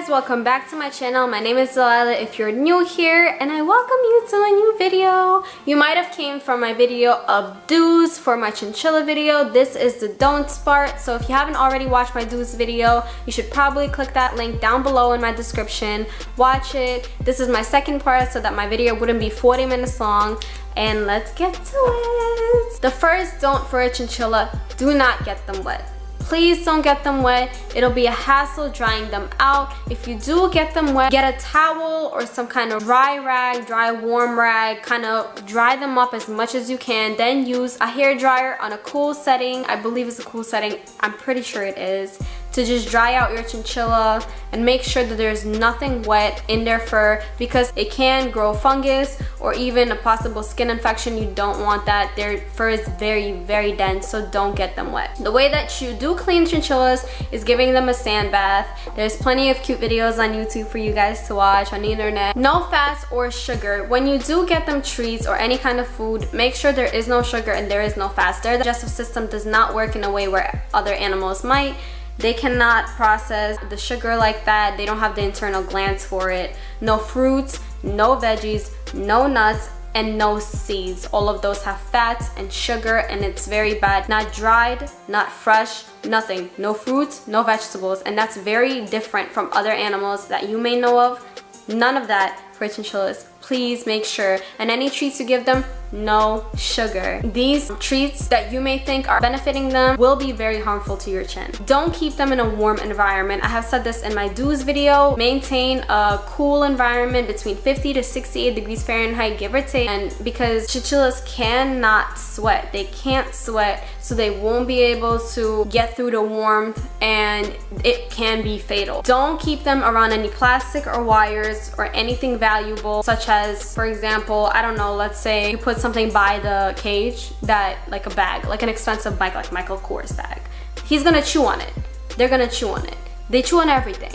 guys, welcome back to my channel. My name is Delilah if you're new here, and I welcome you to a new video. You might have came from my video of do's for my chinchilla video. This is the don'ts part, so if you haven't already watched my do's video, you should probably click that link down below in my description. Watch it. This is my second part so that my video wouldn't be 40 minutes long, and let's get to it. The first don't for a chinchilla: do not get them wet. Please don't get them wet. It'll be a hassle drying them out. If you do get them wet, get a towel or some kind of dry rag, dry warm rag, kind of dry them up as much as you can. Then use a hair dryer on a cool setting. I believe it's a cool setting. I'm pretty sure it is. To just dry out your chinchilla and make sure that there's nothing wet in their fur, because it can grow fungus or even a possible skin infection. You don't want that. Their fur is very, very dense, so don't get them wet. The way that you do clean chinchillas is giving them a sand bath. There's plenty of cute videos on YouTube for you guys to watch on the internet. No fats or sugar. When you do get them treats or any kind of food, make sure there is no sugar and there is no fats. Their digestive system does not work in a way where other animals might. They cannot process the sugar like that. They don't have the internal glands for it. No fruits, no veggies, no nuts, and no seeds. All of those have fats and sugar, and it's very bad. Not dried, not fresh, nothing. No fruits, no vegetables, and that's very different from other animals that you may know of. None of that for chinchillas. Please make sure. And any treats you give them, no sugar. These treats that you may think are benefiting them will be very harmful to your chin. Don't keep them in a warm environment. I have said this in my do's video. Maintain a cool environment between 50 to 68 degrees Fahrenheit, give or take. And because chinchillas cannot sweat, they can't sweat, so they won't be able to get through the warmth, and it can be fatal. Don't keep them around any plastic or wires or anything valuable, such as, for example, I don't know, let's say you put something by the cage, that like a bag, like an expensive bag, like Michael Kors bag. He's gonna chew on it. They're gonna chew on it. They chew on everything.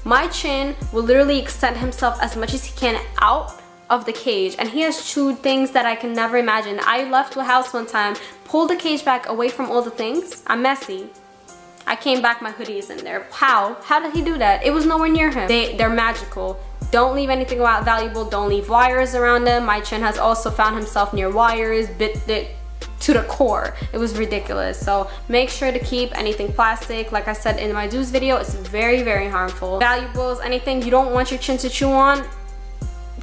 My chin will literally extend himself as much as he can out of the cage, and he has chewed things that I can never imagine. I left the house one time, pulled the cage back away from all the things. I'm messy. I came back, my hoodie is in there. How did he do that? It was nowhere near him. They're magical. Don't leave anything valuable. Don't leave wires around them. My chin has also found himself near wires, bit it to the core. It was ridiculous. So make sure to keep anything plastic. Like I said in my do's video, it's very, very harmful. Valuables, anything you don't want your chin to chew on,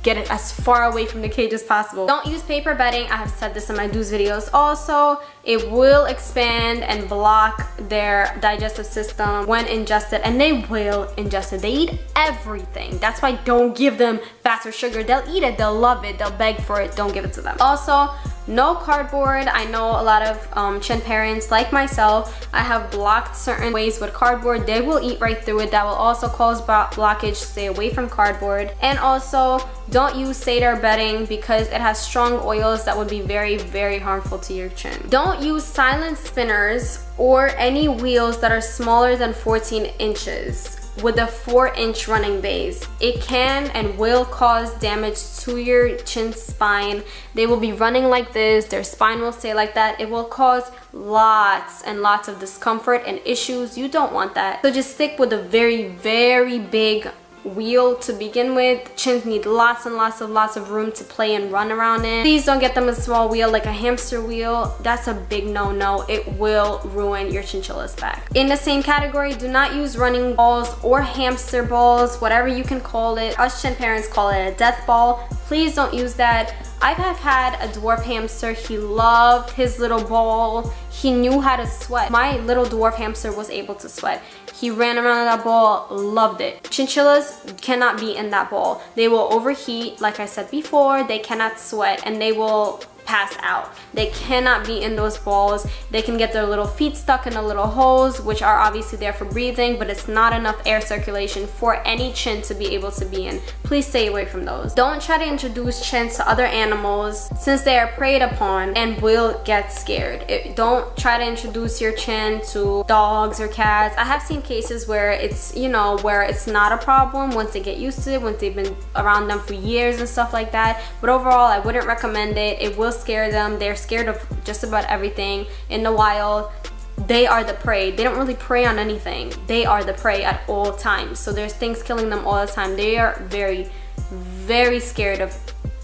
get it as far away from the cage as possible. Don't use paper bedding. I have said this in my do's videos also. It will expand and block their digestive system when ingested, and they will ingest it. They eat everything. That's why don't give them fats or sugar. They'll eat it, they'll love it, they'll beg for it. Don't give it to them. Also, no cardboard. I know a lot of chin parents like myself. I have blocked certain ways with cardboard. They will eat right through it. That will also cause blockage. Stay away from cardboard. And also, don't use seder bedding because it has strong oils that would be very, very harmful to your chin. Don't use silent spinners or any wheels that are smaller than 14 inches with a 4-inch running base. It can and will cause damage to your chin spine. They will be running like this, their spine will stay like that. It will cause lots and lots of discomfort and issues. You don't want that. So just stick with a very, very big wheel to begin with. Chins need lots and lots of room to play and run around in. Please don't get them a small wheel like a hamster wheel. That's a big no-no. It will ruin your chinchilla's back. In the same category, do not use running balls or hamster balls, whatever you can call it. Us chin parents call it a death ball. Please don't use that. I have had a dwarf hamster. He loved his little ball. He knew how to sweat. My little dwarf hamster was able to sweat. He ran around that ball, loved it. Chinchillas cannot be in that ball. They will overheat, like I said before. They cannot sweat, and they will pass out. They cannot be in those balls. They can get their little feet stuck in the little holes, which are obviously there for breathing, but it's not enough air circulation for any chin to be able to be in. Please stay away from those. Don't try to introduce chins to other animals since they are preyed upon and will get scared. Don't try to introduce your chin to dogs or cats. I have seen cases where it's, you know, where it's not a problem once they get used to it, once they've been around them for years and stuff like that. But overall, I wouldn't recommend it. It will scare them. They're scared of just about everything in the wild. they are the prey. They don't really prey on anything. They are the prey at all times. So there's things killing them all the time. They are very, very scared of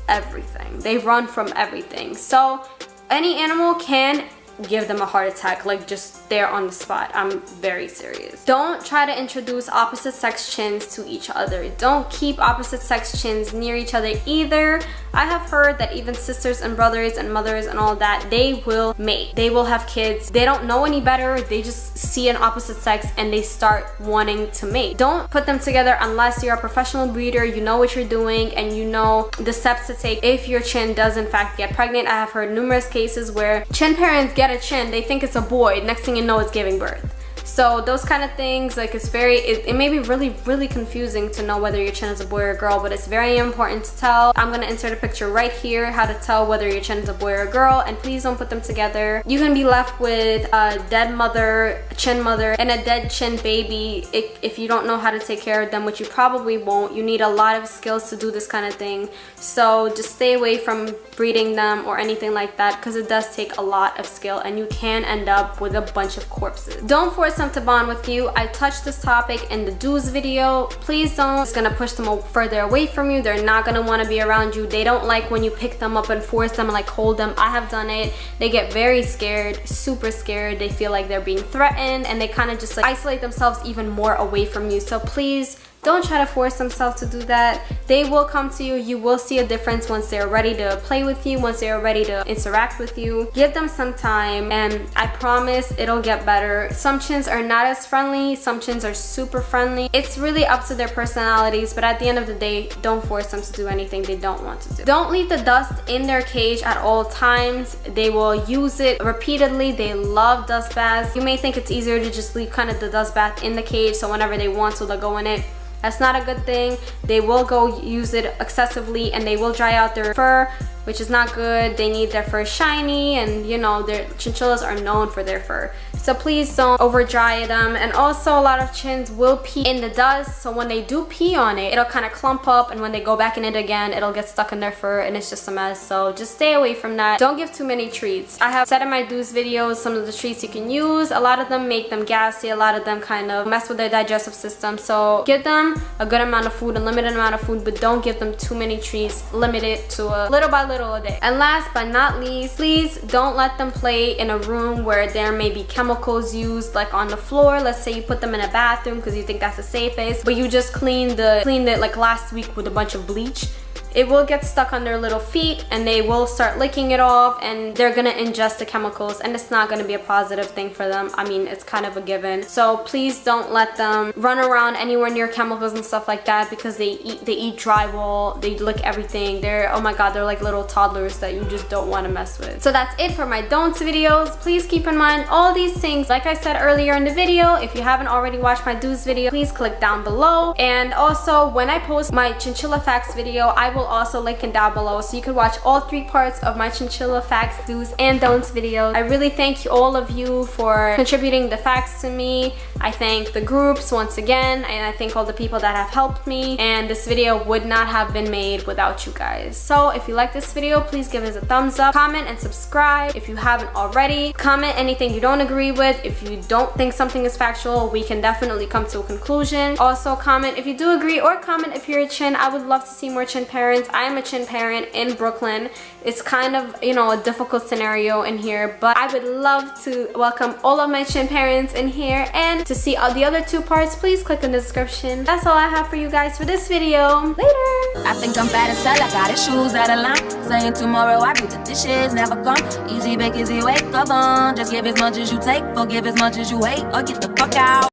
everything. They run from everything. So any animal can give them a heart attack, like just there on the spot. I'm very serious. Don't try to introduce opposite sex chins to each other. Don't keep opposite sex chins near each other either. I have heard that even sisters and brothers and mothers and all that, they will mate. They will have kids. They don't know any better. They just see an opposite sex and they start wanting to mate. Don't put them together unless you're a professional breeder, you know what you're doing, and you know the steps to take if your chin does in fact get pregnant. I have heard numerous cases where chin parents get a chin, they think it's a boy, next thing you know it's giving birth. So those kind of things, like it may be really confusing to know whether your chin is a boy or a girl, but it's very important to tell. I'm gonna insert a picture right here how to tell whether your chin is a boy or a girl, and please don't put them together. You can be left with a dead mother, a chin mother, and a dead chin baby if you don't know how to take care of them, which you probably won't. You need a lot of skills to do this kind of thing. So just stay away from breeding them or anything like that, because it does take a lot of skill and you can end up with a bunch of corpses. Don't force them to bond with you. I touched this topic in the do's video. Please don't. It's gonna push them further away from you. They're not gonna want to be around you. They don't like when you pick them up and force them and like hold them. I have done it. They get very scared, super scared. They feel like they're being threatened and they kind of just like isolate themselves even more away from you. So please don't try to force themselves to do that. They will come to you. You will see a difference once they're ready to play with you, once they're ready to interact with you. Give them some time and I promise it'll get better. Some chins are not as friendly. Some chins are super friendly. It's really up to their personalities, but at the end of the day, don't force them to do anything they don't want to do. Don't leave the dust in their cage at all times. They will use it repeatedly. They love dust baths. You may think it's easier to just leave kind of the dust bath in the cage, so whenever they want to, they'll go in it. That's not a good thing. They will go use it excessively and they will dry out their fur, which is not good. They need their fur shiny, and you know, their chinchillas are known for their fur. So please don't over dry them. And also a lot of chins will pee in the dust, so when they do pee on it, it'll kind of clump up, and when they go back in it again, it'll get stuck in their fur and it's just a mess. So just stay away from that. Don't give too many treats. I have said in my do's videos some of the treats you can use. A lot of them make them gassy, a lot of them kind of mess with their digestive system. So give them a good amount of food, a limited amount of food, but don't give them too many treats. Limit it to a little by little a day. And last but not least, please don't let them play in a room where there may be chemicals used, like on the floor. Let's say you put them in a bathroom because you think that's the safest, but you just cleaned it like last week with a bunch of bleach. It will get stuck on their little feet and they will start licking it off, and they're gonna ingest the chemicals, and it's not gonna be a positive thing for them. I mean, it's kind of a given. So please don't let them run around anywhere near chemicals and stuff like that, because they eat drywall, they lick everything. They're, oh my god, they're like little toddlers that you just don't want to mess with. So that's it for my don'ts videos. Please keep in mind all these things. Like I said earlier in the video, if you haven't already watched my do's video, please click down below. And also when I post my chinchilla facts video, I will also link it down below, so you can watch all 3 parts of my chinchilla facts, do's, and don'ts video. I really thank you, all of you, for contributing the facts to me. I thank the groups once again, and I thank all the people that have helped me, and this video would not have been made without you guys. So if you like this video, please give us a thumbs up, comment and subscribe if you haven't already. Comment anything you don't agree with. If you don't think something is factual, we can definitely come to a conclusion. Also comment if you do agree, or comment if you're a chin. I would love to see more chin parents. I am a chin parent in Brooklyn. It's kind of, you know, a difficult scenario in here, but I would love to welcome all of my chin parents in here. And to see all the other 2 parts, please click in the description. That's all I have for you guys for this video. Later! I think I'm fat as hell, I got his shoes out of line. Saying tomorrow I do the dishes never come. Easy bake, easy wake up on. Just give as much as you take, forgive as much as you hate, or get the fuck out.